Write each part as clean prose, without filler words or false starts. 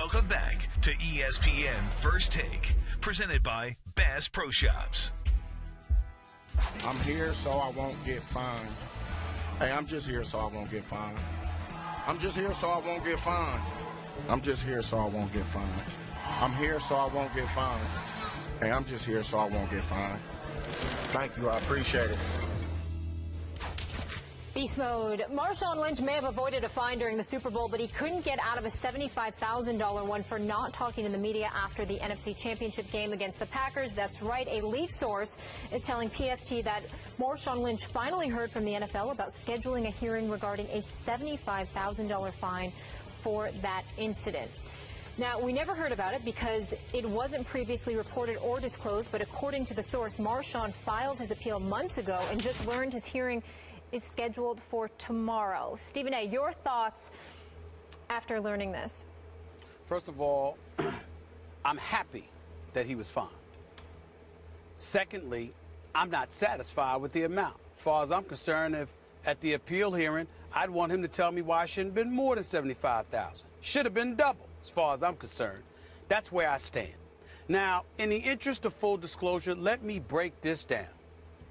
Welcome back to ESPN First Take, presented by Bass Pro Shops. I'm here so I won't get fined. Hey, I'm just here so I won't get fined. I'm just here so I won't get fined. I'm just here so I won't get fined. I'm here so I won't get fined. Hey, I'm just here so I won't get fined. Thank you, I appreciate it. Beast mode. Marshawn Lynch may have avoided a fine during the Super Bowl, but he couldn't get out of a $75,000 one for not talking to the media after the NFC Championship game against the Packers. That's right. A leak source is telling PFT that Marshawn Lynch finally heard from the NFL about scheduling a hearing regarding a $75,000 fine for that incident. Now, we never heard about it because it wasn't previously reported or disclosed, but according to the source, Marshawn filed his appeal months ago and just learned his hearing is scheduled for tomorrow. Stephen A., your thoughts after learning this? First of all, I'm happy that he was fined. Secondly, I'm not satisfied with the amount. As far as I'm concerned, if at the appeal hearing, I'd want him to tell me why it shouldn't have been more than $75,000. Should have been double, as far as I'm concerned. That's where I stand. Now, in the interest of full disclosure, let me break this down,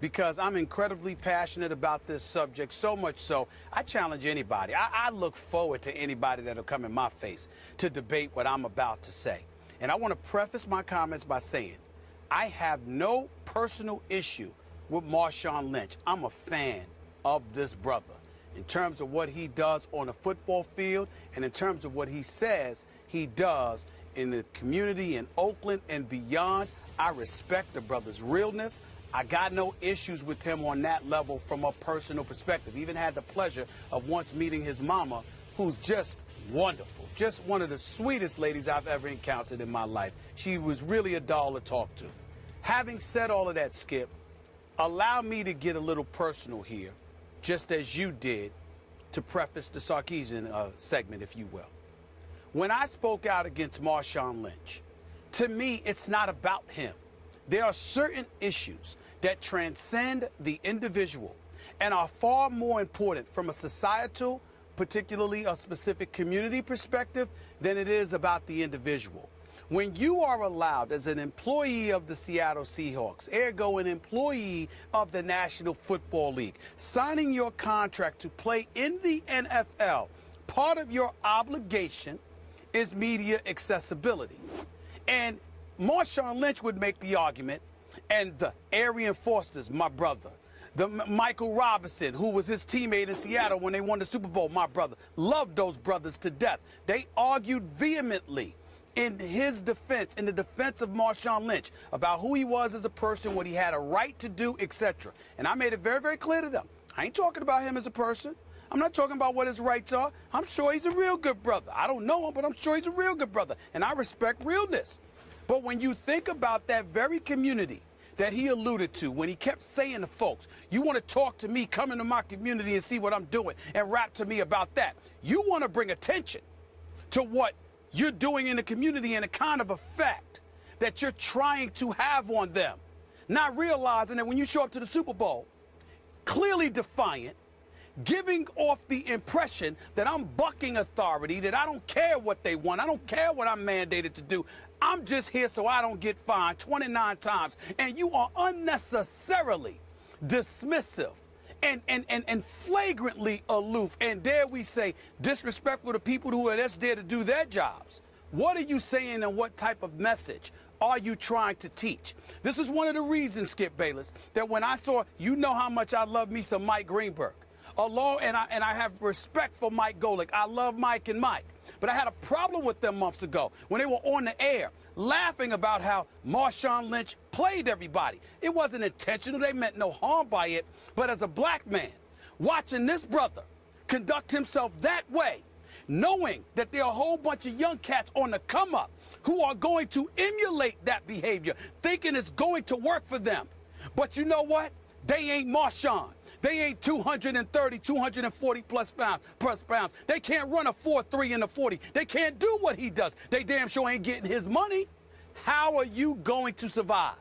because I'm incredibly passionate about this subject, so much so I challenge anybody. I look forward to anybody that'll come in my face to debate what I'm about to say. And I want to preface my comments by saying I have no personal issue with Marshawn Lynch. I'm a fan of this brother in terms of what he does on the football field and in terms of what he says he does in the community in Oakland and beyond. I respect the brother's realness. I got no issues with him on that level from a personal perspective. Even had the pleasure of once meeting his mama, who's just wonderful. Just one of the sweetest ladies I've ever encountered in my life. She was really a doll to talk to. Having said all of that, Skip, allow me to get a little personal here, just as you did, to preface the Sarkeesian segment, if you will. When I spoke out against Marshawn Lynch, to me, it's not about him. There are certain issues that transcend the individual and are far more important from a societal, particularly a specific community perspective, than it is about the individual. When you are allowed as an employee of the Seattle Seahawks, ergo an employee of the National Football League, signing your contract to play in the NFL, part of your obligation is media accessibility. And Marshawn Lynch would make the argument, and the Arian Foster's, my brother, the Michael Robinson, who was his teammate in Seattle when they won the Super Bowl, my brother, loved those brothers to death. They argued vehemently in his defense, in the defense of Marshawn Lynch, about who he was as a person, what he had a right to do, etc. And I made it very, very clear to them. I ain't talking about him as a person. I'm not talking about what his rights are. I'm sure he's a real good brother. I don't know him, but I'm sure he's a real good brother, and I respect realness. But when you think about that very community that he alluded to, when he kept saying to folks, you want to talk to me, come into my community and see what I'm doing and rap to me about that. You want to bring attention to what you're doing in the community and the kind of effect that you're trying to have on them, not realizing that when you show up to the Super Bowl, clearly defiant, giving off the impression that I'm bucking authority, that I don't care what they want, I don't care what I'm mandated to do. I'm just here so I don't get fined 29 times. And you are unnecessarily dismissive and flagrantly aloof, and dare we say disrespectful to people who are just there to do their jobs. What are you saying, and what type of message are you trying to teach? This is one of the reasons, Skip Bayless, that when I saw, you know how much I love me some Mike Greenberg. And I have respect for Mike Golick. I love Mike and Mike. But I had a problem with them months ago when they were on the air laughing about how Marshawn Lynch played everybody. It wasn't intentional. They meant no harm by it. But as a black man, watching this brother conduct himself that way, knowing that there are a whole bunch of young cats on the come up who are going to emulate that behavior, thinking it's going to work for them. But you know what? They ain't Marshawn. They ain't 230, 240 plus pounds. They can't run a 4.3 in the 40. They can't do what he does. They damn sure ain't getting his money. How are you going to survive,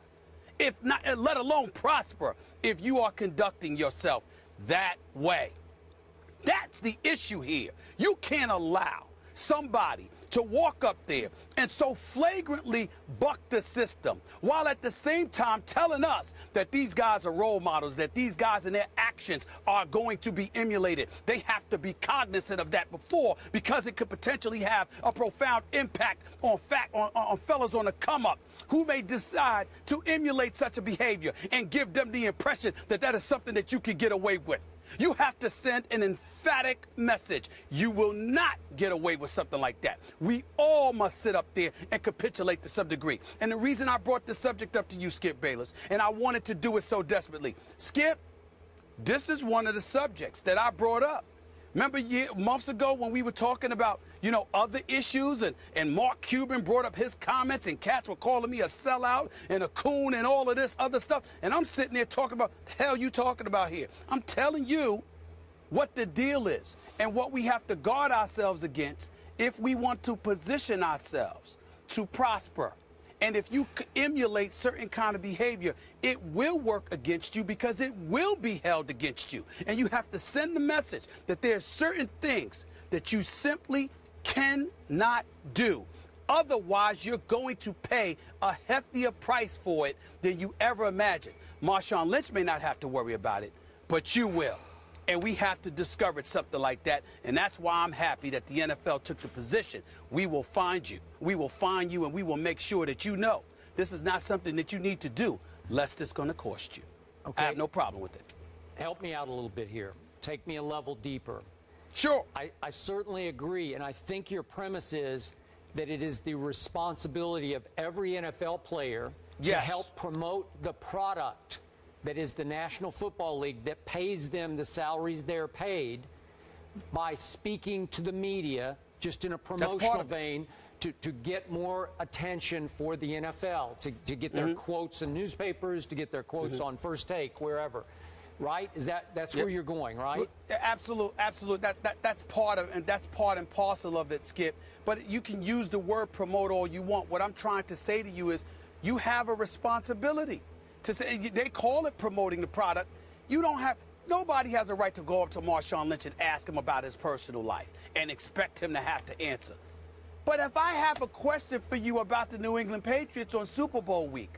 if not, let alone prosper, if you are conducting yourself that way? That's the issue here. You can't allow somebody to walk up there and so flagrantly buck the system, while at the same time telling us that these guys are role models, that these guys and their actions are going to be emulated. They have to be cognizant of that before, because it could potentially have a profound impact on fellas on the come up who may decide to emulate such a behavior and give them the impression that that is something that you can get away with. You have to send an emphatic message. You will not get away with something like that. We all must sit up there and capitulate to some degree. And the reason I brought this subject up to you, Skip Bayless, and I wanted to do it so desperately, Skip, this is one of the subjects that I brought up. Remember months ago when we were talking about, other issues, and Mark Cuban brought up his comments and cats were calling me a sellout and a coon and all of this other stuff. And I'm sitting there talking about, the hell you talking about here? I'm telling you what the deal is and what we have to guard ourselves against if we want to position ourselves to prosper. And if you emulate certain kind of behavior, it will work against you, because it will be held against you. And you have to send the message that there are certain things that you simply cannot do. Otherwise, you're going to pay a heftier price for it than you ever imagined. Marshawn Lynch may not have to worry about it, but you will. And we have to discourage something like that. And that's why I'm happy that the NFL took the position. We will find you. We will find you, and we will make sure that you know this is not something that you need to do, lest it's going to cost you. Okay. I have no problem with it. Help me out a little bit here. Take me a level deeper. Sure. I certainly agree, and I think your premise is that it is the responsibility of every NFL player to help promote the product that is the National Football League, that pays them the salaries they're paid, by speaking to the media just in a promotional vein to get more attention for the NFL, to get their quotes in newspapers, to get their quotes on First Take, wherever. Right? That's where you're going, right? Absolute. That's part and parcel of it, Skip. But you can use the word promote all you want. What I'm trying to say to you is you have a responsibility to say. They call it promoting the product. Nobody has a right to go up to Marshawn Lynch and ask him about his personal life and expect him to have to answer. But if I have a question for you about the New England Patriots on Super Bowl week,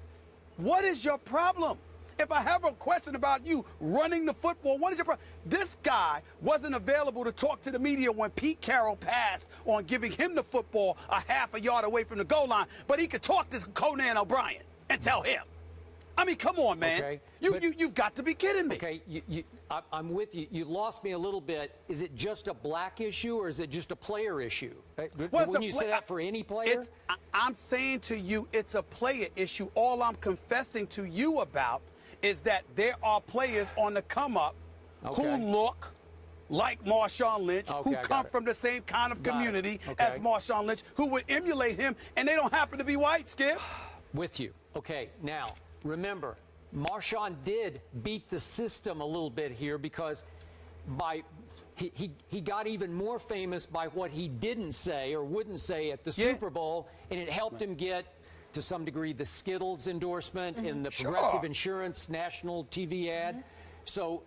what is your problem? If I have a question about you running the football, what is your problem? This guy wasn't available to talk to the media when Pete Carroll passed on giving him the football a half a yard away from the goal line, but he could talk to Conan O'Brien and tell him. I mean, come on, man. Okay, you've got to be kidding me. Okay, I'm with you. You lost me a little bit. Is it just a black issue, or is it just a player issue? Wouldn't you say that for any player? I'm saying to you it's a player issue. All I'm confessing to you about is that there are players on the come up who look like Marshawn Lynch, who come from the same kind of community as Marshawn Lynch, who would emulate him, and they don't happen to be white, Skip. With you. Okay, now, remember, Marshawn did beat the system a little bit here, because he got even more famous by what he didn't say or wouldn't say at the Super Bowl, and it helped him get, to some degree, the Skittles endorsement and the Progressive Insurance national TV ad. So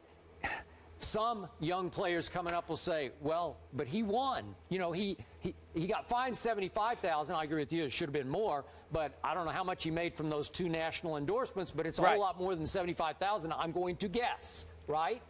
some young players coming up will say, well, but he won. He got fined $75,000. I agree with you, it should have been more, but I don't know how much he made from those 2 national endorsements, but it's a whole lot more than $75,000, I'm going to guess, right?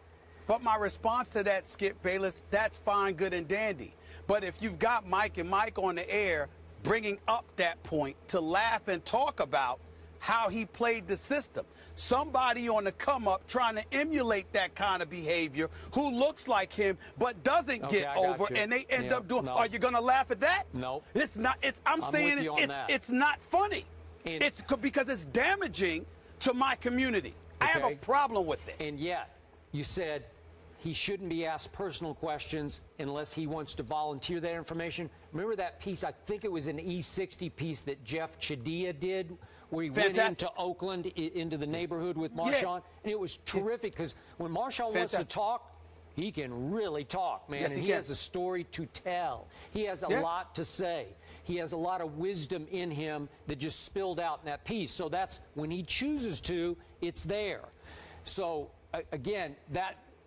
But my response to that, Skip Bayless, that's fine, good, and dandy. But if you've got Mike and Mike on the air bringing up that point to laugh and talk about how he played the system, somebody on the come up trying to emulate that kind of behavior who looks like him but doesn't get over, and they end up doing. Are you going to laugh at that? No. It's not. I'm saying it's not funny. It's because it's damaging to my community. I have a problem with it. And yet, you said he shouldn't be asked personal questions unless he wants to volunteer that information. Remember that piece? I think it was an E60 piece that Jeff Chadia did, where he went into Oakland, into the neighborhood with Marshawn. And it was terrific, because when Marshawn wants to talk, he can really talk, man. Yes, and he has a story to tell. He has a lot to say. He has a lot of wisdom in him that just spilled out in that piece. So that's when he chooses to, it's there. So, again,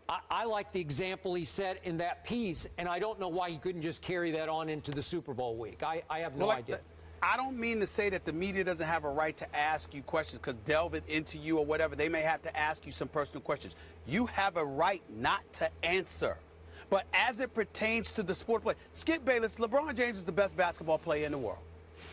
I like the example he set in that piece, and I don't know why he couldn't just carry that on into the Super Bowl week. I have no idea. I don't mean to say that the media doesn't have a right to ask you questions, because delving into you or whatever, they may have to ask you some personal questions. You have a right not to answer. But as it pertains to the sport play, Skip Bayless, LeBron James is the best basketball player in the world.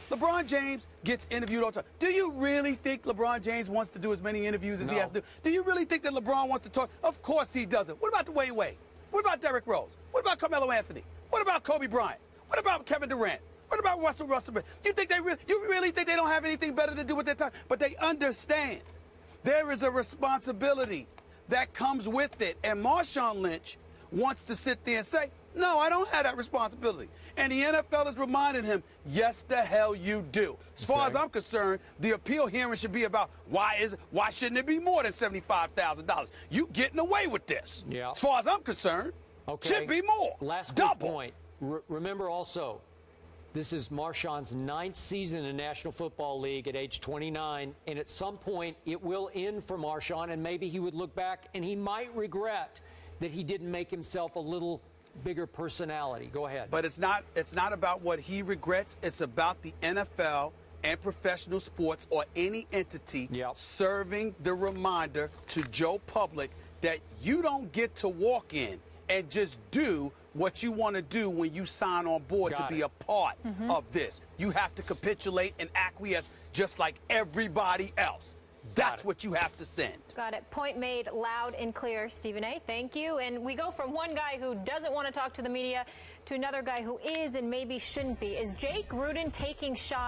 LeBron James gets interviewed all the time. Do you really think LeBron James wants to do as many interviews as he has to do? Do you really think that LeBron wants to talk? Of course he doesn't. What about Dwayne Wade? What about Derrick Rose? What about Carmelo Anthony? What about Kobe Bryant? What about Kevin Durant? What about Russell Westbrook? You really think they don't have anything better to do with their time? But they understand there is a responsibility that comes with it. And Marshawn Lynch wants to sit there and say, no, I don't have that responsibility. And the NFL is reminding him, yes, the hell you do. As far as I'm concerned, the appeal hearing should be about why shouldn't it be more than $75,000? You getting away with this. Yeah. As far as I'm concerned, should be more. Last double. quick point. Remember also, this is Marshawn's 9th season in National Football League at age 29, and at some point it will end for Marshawn, and maybe he would look back and he might regret that he didn't make himself a little bigger personality. Go ahead. But it's not about what he regrets. It's about the NFL and professional sports or any entity serving the reminder to Joe Public that you don't get to walk in and just do what you want to do when you sign on board to be a part of this. You have to capitulate and acquiesce just like everybody else. That's what you have to send. Got it. Point made loud and clear, Stephen A. Thank you. And we go from one guy who doesn't want to talk to the media to another guy who is and maybe shouldn't be. Is Jake Gruden taking shots?